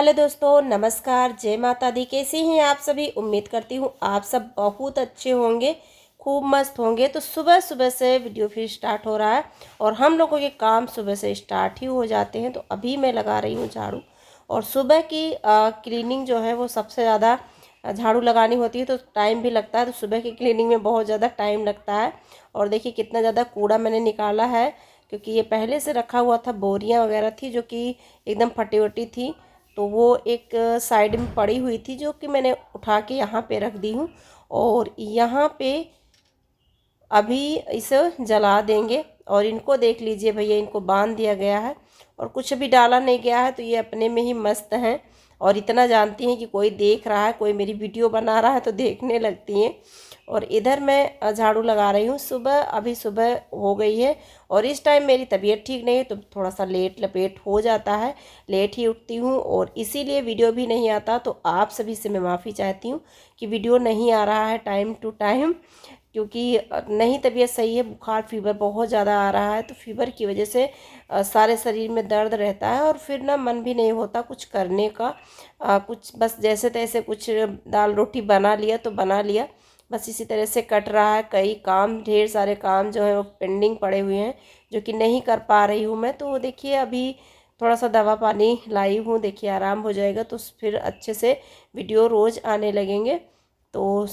Hello दोस्तों, नमस्कार, जय माता दी। कैसे हैं आप सभी? उम्मीद करती हूँ आप सब बहुत अच्छे होंगे, खूब मस्त होंगे। तो सुबह सुबह से वीडियो फिर स्टार्ट हो रहा है और हम लोगों के काम सुबह से स्टार्ट ही हो जाते हैं। तो अभी मैं लगा रही हूँ झाड़ू। और सुबह की क्लीनिंग जो है वो सबसे ज़्यादा झाड़ू लगानी होती है तो टाइम भी लगता है। तो सुबह की क्लीनिंग में बहुत ज़्यादा टाइम लगता है। और देखिए कितना ज़्यादा कूड़ा मैंने निकाला है, क्योंकि ये पहले से रखा हुआ था। बोरियां वगैरह थी जो कि एकदम फटी वटी थी, तो वो एक साइड में पड़ी हुई थी जो कि मैंने उठा के यहाँ पे रख दी हूँ। और यहाँ पे अभी इसे जला देंगे। और इनको देख लीजिए भैया, इनको बांध दिया गया है और कुछ भी डाला नहीं गया है, तो ये अपने में ही मस्त हैं। और इतना जानती हैं कि कोई देख रहा है, कोई मेरी वीडियो बना रहा है तो देखने लगती हैं। और इधर मैं झाड़ू लगा रही हूँ। सुबह अभी सुबह हो गई है और इस टाइम मेरी तबीयत ठीक नहीं है तो थोड़ा सा लेट लपेट हो जाता है, लेट ही उठती हूँ और इसीलिए वीडियो भी नहीं आता। तो आप सभी से मैं माफ़ी चाहती हूँ कि वीडियो नहीं आ रहा है टाइम टू टाइम, क्योंकि नहीं तबीयत सही है। बुखार फीवर बहुत ज़्यादा आ रहा है, तो फीवर की वजह से सारे शरीर में दर्द रहता है और फिर ना मन भी नहीं होता कुछ करने का। कुछ बस जैसे तैसे कुछ दाल रोटी बना लिया तो बना लिया, बस इसी तरह से कट रहा है। कई काम, ढेर सारे काम जो है वो पेंडिंग पड़े हुए हैं जो कि नहीं कर पा रही हूँ मैं। तो देखिए अभी थोड़ा सा दवा पानी लाई हूँ, देखिए आराम हो जाएगा तो फिर अच्छे से वीडियो रोज़ आने लगेंगे। तो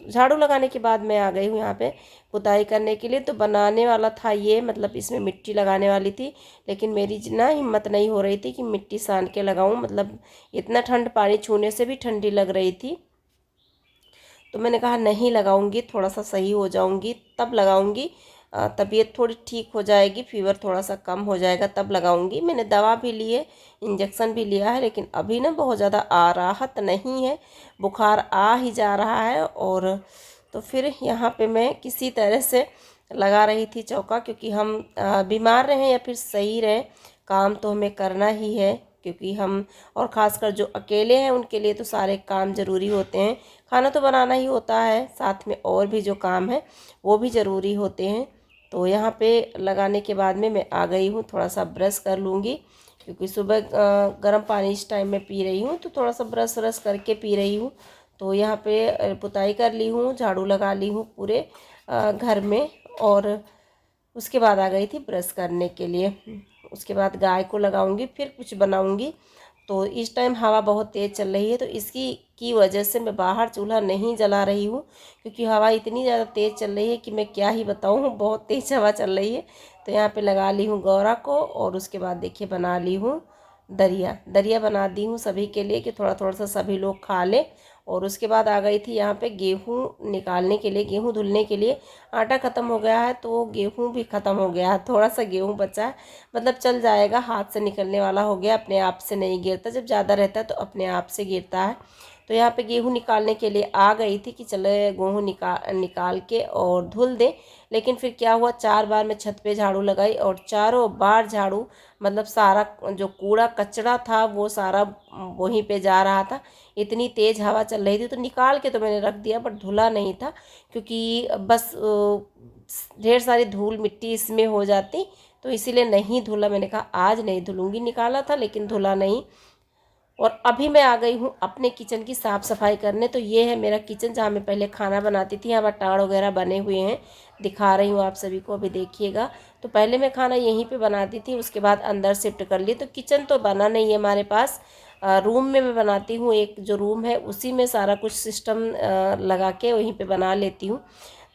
झाड़ू लगाने के बाद मैं आ गई हूँ यहाँ पे पुताई करने के लिए। तो बनाने वाला था ये, मतलब इसमें मिट्टी लगाने वाली थी, लेकिन मेरी ना हिम्मत नहीं हो रही थी कि मिट्टी सान के लगाऊँ। मतलब इतना ठंड, पानी छूने से भी ठंडी लग रही थी। तो मैंने कहा नहीं लगाऊंगी, थोड़ा सा सही हो जाऊंगी तब लगाऊंगी, तबीयत थोड़ी ठीक हो जाएगी, फीवर थोड़ा सा कम हो जाएगा तब लगाऊंगी। मैंने दवा भी ली है, इंजेक्शन भी लिया है, लेकिन अभी ना बहुत ज़्यादा राहत नहीं है, बुखार आ ही जा रहा है। और तो फिर यहाँ पे मैं किसी तरह से लगा रही थी चौका, क्योंकि हम बीमार रहें या फिर सही रहें, काम तो हमें करना ही है। क्योंकि हम, और ख़ासकर जो अकेले हैं उनके लिए तो सारे काम ज़रूरी होते हैं। खाना तो बनाना ही होता है, साथ में और भी जो काम है वो भी ज़रूरी होते हैं। तो यहाँ पे लगाने के बाद में मैं आ गई हूँ, थोड़ा सा ब्रश कर लूँगी, क्योंकि सुबह गर्म पानी इस टाइम में पी रही हूँ तो थोड़ा सा ब्रश व्रश करके पी रही हूँ। तो यहाँ पे पुताई कर ली हूँ, झाड़ू लगा ली हूँ पूरे घर में। और उसके बाद आ गई थी ब्रश करने के लिए। उसके बाद गाय को लगाऊंगी, फिर कुछ बनाऊंगी। तो इस टाइम हवा बहुत तेज़ चल रही है, तो इसकी की वजह से मैं बाहर चूल्हा नहीं जला रही हूँ, क्योंकि हवा इतनी ज़्यादा तेज़ चल रही है कि मैं क्या ही बताऊँ, बहुत तेज़ हवा चल रही है। तो यहाँ पे लगा ली हूँ गौरा को और उसके बाद देखिए बना ली हूँ दरिया। दरिया बना दी हूँ सभी के लिए कि थोड़ा थोड़ा सा सभी लोग खा लें। और उसके बाद आ गई थी यहाँ पे गेहूँ निकालने के लिए, गेहूँ धुलने के लिए। आटा ख़त्म हो गया है तो गेहूँ भी ख़त्म हो गया है, थोड़ा सा गेहूँ बचा है, मतलब चल जाएगा, हाथ से निकलने वाला हो गया, अपने आप से नहीं गिरता। जब ज़्यादा रहता है तो अपने आप से गिरता है। तो यहाँ पे गेहूँ निकालने के लिए आ गई थी कि चले गेहूँ निकाल के और धुल दें। लेकिन फिर क्या हुआ, 4 बार मैं छत पे झाड़ू लगाई और चारों बार झाड़ू, मतलब सारा जो कूड़ा कचरा था वो सारा वहीं पे जा रहा था। इतनी तेज़ हवा चल रही थी, तो निकाल के तो मैंने रख दिया बट धुला नहीं था, क्योंकि बस ढेर सारी धूल मिट्टी इसमें हो जाती, तो इसीलिए नहीं धुला। मैंने कहा आज नहीं धुलूंगी, निकाला था लेकिन धुला नहीं। और अभी मैं आ गई हूँ अपने किचन की साफ़ सफाई करने। तो ये है मेरा किचन जहाँ मैं पहले खाना बनाती थी। यहाँ टाड़ वगैरह बने हुए हैं, दिखा रही हूँ आप सभी को, अभी देखिएगा। तो पहले मैं खाना यहीं पे बनाती थी, उसके बाद अंदर शिफ्ट कर ली। तो किचन तो बना नहीं है हमारे पास, रूम में मैं बनाती हूँ। एक जो रूम है उसी में सारा कुछ सिस्टम लगा के वहीं पे बना लेती हूँ।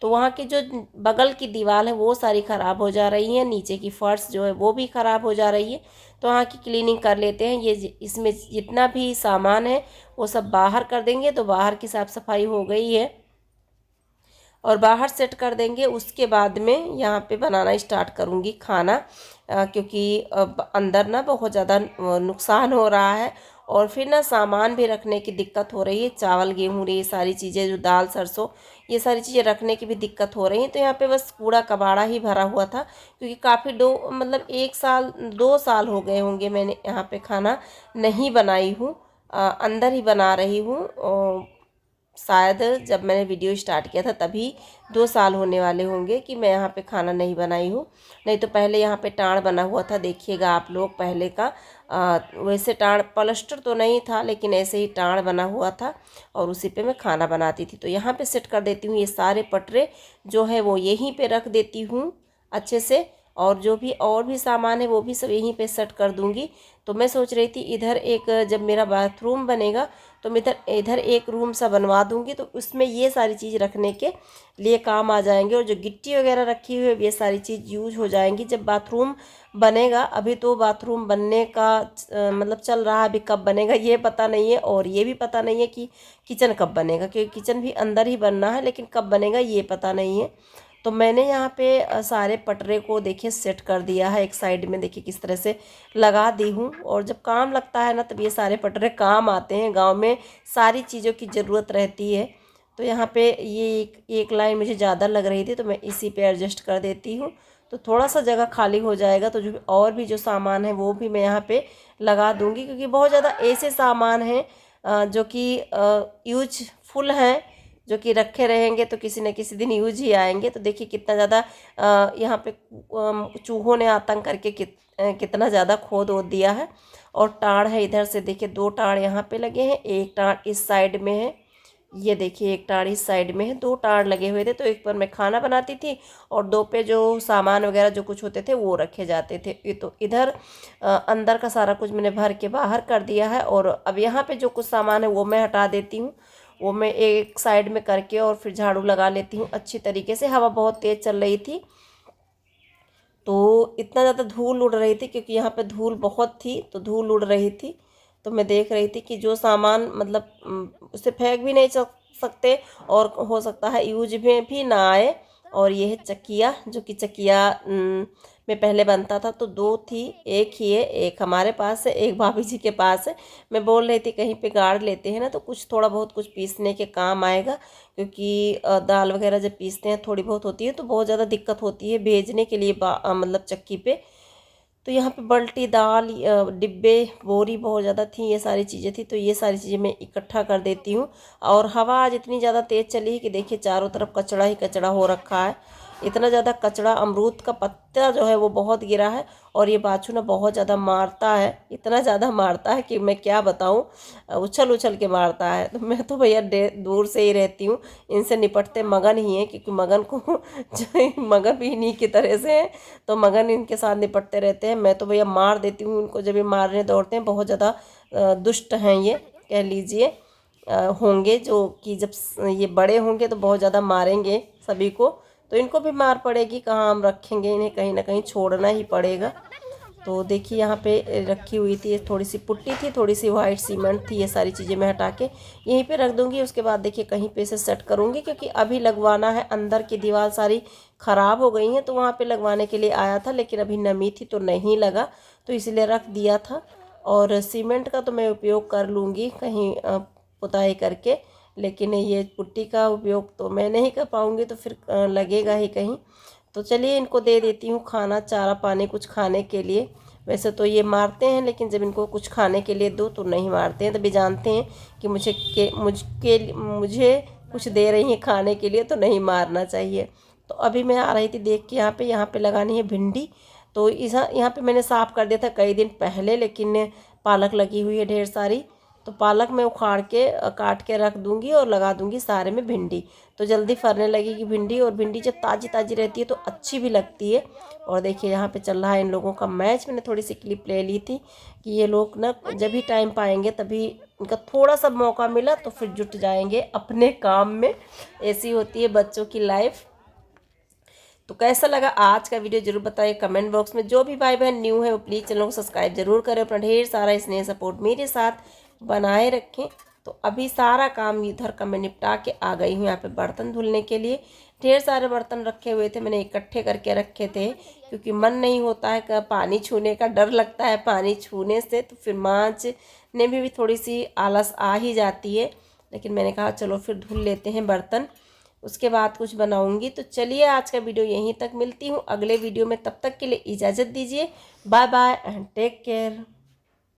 तो वहाँ की जो बगल की दीवार है वो सारी ख़राब हो जा रही है, नीचे की फर्श जो है वो भी ख़राब हो जा रही है। तो वहाँ की क्लीनिंग कर लेते हैं। ये इसमें जितना भी सामान है वो सब बाहर कर देंगे, तो बाहर की साफ़ सफाई हो गई है और बाहर सेट कर देंगे। उसके बाद में यहाँ पे बनाना स्टार्ट करूँगी खाना, क्योंकि अब अंदर ना बहुत ज़्यादा नुकसान हो रहा है और फिर ना सामान भी रखने की दिक्कत हो रही है। चावल गेहूँ ये सारी चीज़ें, जो दाल सरसों, ये सारी चीज़ें रखने की भी दिक्कत हो रही है। तो यहाँ पे बस कूड़ा कबाड़ा ही भरा हुआ था, क्योंकि काफ़ी मतलब 1 साल 2 साल हो गए होंगे मैंने यहाँ पे खाना नहीं बनाई हूँ, अंदर ही बना रही हूँ। शायद जब मैंने वीडियो स्टार्ट किया था तभी 2 साल होने वाले होंगे कि मैं यहाँ पे खाना नहीं बनाई हूँ। नहीं तो पहले यहाँ पे टाण बना हुआ था, देखिएगा आप लोग पहले का। वैसे टाण प्लास्टर तो नहीं था, लेकिन ऐसे ही टाण बना हुआ था और उसी पे मैं खाना बनाती थी। तो यहाँ पे सेट कर देती हूँ, ये सारे पटरे जो है वो यहीं पे रख देती हूँ अच्छे से, और जो भी और भी सामान है वो भी सब यहीं पे सेट कर दूँगी। तो मैं सोच रही थी इधर एक, जब मेरा बाथरूम बनेगा तो मैं इधर इधर एक रूम सा बनवा दूँगी, तो उसमें ये सारी चीज़ रखने के लिए काम आ जाएंगे। और जो गिट्टी वगैरह रखी हुई है ये सारी चीज़ यूज हो जाएंगी जब बाथरूम बनेगा। अभी तो बाथरूम बनने का मतलब चल रहा है, अभी कब बनेगा ये पता नहीं है, और ये भी पता नहीं है कि किचन कब बनेगा, क्योंकि किचन भी अंदर ही बनना है, लेकिन कब बनेगा ये पता नहीं है। तो मैंने यहाँ पे सारे पटरे को देखिए सेट कर दिया है। एक साइड में देखिए किस तरह से लगा दी हूँ, और जब काम लगता है ना तब ये सारे पटरे काम आते हैं। गांव में सारी चीज़ों की ज़रूरत रहती है। तो यहाँ पे ये एक लाइन मुझे ज़्यादा लग रही थी, तो मैं इसी पे एडजस्ट कर देती हूँ। तो थोड़ा सा जगह खाली हो जाएगा, तो जो और भी जो सामान है वो भी मैं यहाँ पे लगा दूँगी, क्योंकि बहुत ज़्यादा ऐसे सामान हैं जो कि यूजफुल हैं, जो कि रखे रहेंगे तो किसी न किसी दिन यूज ही आएंगे। तो देखिए कितना ज़्यादा यहाँ पे चूहों ने आतंक करके कितना ज़्यादा खोद वोद दिया है। और टाड़ है इधर से, देखिए 2 टाड़ यहाँ पे लगे हैं, एक टाड़ इस साइड में है, ये देखिए एक टाड़ इस साइड में है, 2 टाड़ लगे हुए थे। तो एक पर मैं खाना बनाती थी और 2 पे जो सामान वगैरह जो कुछ होते थे वो रखे जाते थे। ये तो इधर अंदर का सारा कुछ मैंने भर के बाहर कर दिया है, और अब यहाँ पे जो कुछ सामान है वो मैं हटा देती हूँ। वो मैं एक साइड में करके और फिर झाड़ू लगा लेती हूँ अच्छी तरीके से। हवा बहुत तेज़ चल रही थी तो इतना ज़्यादा धूल उड़ रही थी, क्योंकि यहाँ पे धूल बहुत थी तो धूल उड़ रही थी। तो मैं देख रही थी कि जो सामान मतलब उसे फेंक भी नहीं सकते, और हो सकता है यूज में भी ना आए। और ये है चकिया, जो कि चकिया में पहले बनता था। तो 2 थी, एक ही है, एक हमारे पास है, एक भाभी जी के पास है। मैं बोल रही थी कहीं पे गाड़ लेते हैं ना तो कुछ थोड़ा बहुत कुछ पीसने के काम आएगा, क्योंकि दाल वगैरह जब पीसते हैं थोड़ी बहुत होती है तो बहुत ज़्यादा दिक्कत होती है भेजने के लिए मतलब चक्की पे। तो यहाँ पे बल्टी, दाल, डिब्बे, बोरी बहुत ज़्यादा थी, ये सारी चीज़ें थी। तो ये सारी चीज़ें मैं इकट्ठा कर देती हूँ। और हवा आज इतनी ज़्यादा तेज़ चली कि देखिए चारों तरफ कचड़ा ही कचड़ा हो रखा है। इतना ज़्यादा कचड़ा, अमरूद का पत्ता जो है वो बहुत गिरा है, और ये बाछू ना बहुत ज़्यादा मारता है, इतना ज़्यादा मारता है कि मैं क्या बताऊँ, उछल उछल के मारता है। तो मैं तो भैया दूर से ही रहती हूँ, इनसे निपटते मगन ही हैं, क्योंकि मगन को जो मगन भी इन्हीं की तरह से हैं, तो मगन इनके साथ निपटते रहते हैं। मैं तो भैया मार देती हूँ इनको जब ये मारने दौड़ते हैं। बहुत ज़्यादा दुष्ट हैं ये, कह लीजिए होंगे, जो कि जब ये बड़े होंगे तो बहुत ज़्यादा मारेंगे सभी को। तो इनको भी मार पड़ेगी, कहाँ हम रखेंगे इन्हें, कहीं ना कहीं छोड़ना ही पड़ेगा। तो देखिए यहाँ पे रखी हुई थी, थोड़ी सी पुट्टी थी, थोड़ी सी वाइट सीमेंट थी, ये सारी चीज़ें मैं हटा के यहीं पे रख दूँगी। उसके बाद देखिए कहीं पे इसे सेट करूँगी, क्योंकि अभी लगवाना है। अंदर की दीवार सारी ख़राब हो गई हैं, तो वहाँ पे लगवाने के लिए आया था, लेकिन अभी नमी थी तो नहीं लगा, तो इसलिए रख दिया था। और सीमेंट का तो मैं उपयोग कर लूँगी कहीं पुताई करके, लेकिन ये पुट्टी का उपयोग तो मैं नहीं कर पाऊँगी, तो फिर लगेगा ही कहीं। तो चलिए इनको दे देती हूँ खाना, चारा पानी कुछ खाने के लिए। वैसे तो ये मारते हैं, लेकिन जब इनको कुछ खाने के लिए दो तो नहीं मारते हैं, तभी जानते हैं कि मुझे कुछ दे रही हैं खाने के लिए, तो नहीं मारना चाहिए। तो अभी मैं आ रही थी देख के, यहाँ पे लगानी है भिंडी। तो यहाँ पे मैंने साफ़ कर दिया था कई दिन पहले, लेकिन पालक लगी हुई है ढेर सारी। तो पालक मैं उखाड़ के काट के रख दूंगी और लगा दूंगी सारे में भिंडी, तो जल्दी फरने लगेगी भिंडी। और भिंडी जब ताज़ी ताज़ी रहती है तो अच्छी भी लगती है। और देखिए यहाँ पे चल रहा है इन लोगों का मैच। मैंने थोड़ी सी क्लिप ले ली थी कि ये लोग ना जब भी टाइम पाएंगे तभी, इनका थोड़ा सा मौका मिला तो फिर जुट जाएंगे अपने काम में। ऐसी होती है बच्चों की लाइफ। तो कैसा लगा आज का वीडियो जरूर बताइए कमेंट बॉक्स में। जो भी भाई बहन न्यू है वो प्लीज़ चैनल को सब्सक्राइब जरूर करें, अपना ढेर सारा स्नेह सपोर्ट मेरे साथ बनाए रखें। तो अभी सारा काम इधर का मैं निपटा के आ गई हूँ यहाँ पे बर्तन धुलने के लिए। ढेर सारे बर्तन रखे हुए थे, मैंने इकट्ठे करके रखे थे, क्योंकि मन नहीं होता है कि पानी छूने का, डर लगता है पानी छूने से, तो फिर मांजने में भी थोड़ी सी आलस आ ही जाती है। लेकिन मैंने कहा चलो फिर धुल लेते हैं बर्तन, उसके बाद कुछ बनाऊंगी। तो चलिए आज का वीडियो यहीं तक, मिलती हूँ अगले वीडियो में, तब तक के लिए इजाज़त दीजिए। Bye bye and take care.